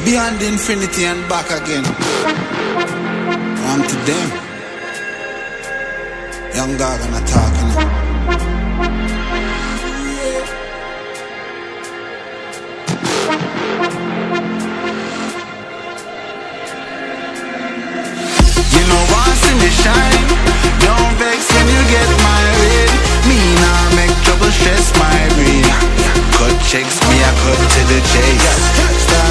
beyond infinity and back again. On to them. Young Gargano talking. You know once in the shine, don't vex when you get married. Me nah make trouble stress my brain. Cut checks, me I cut to the chase.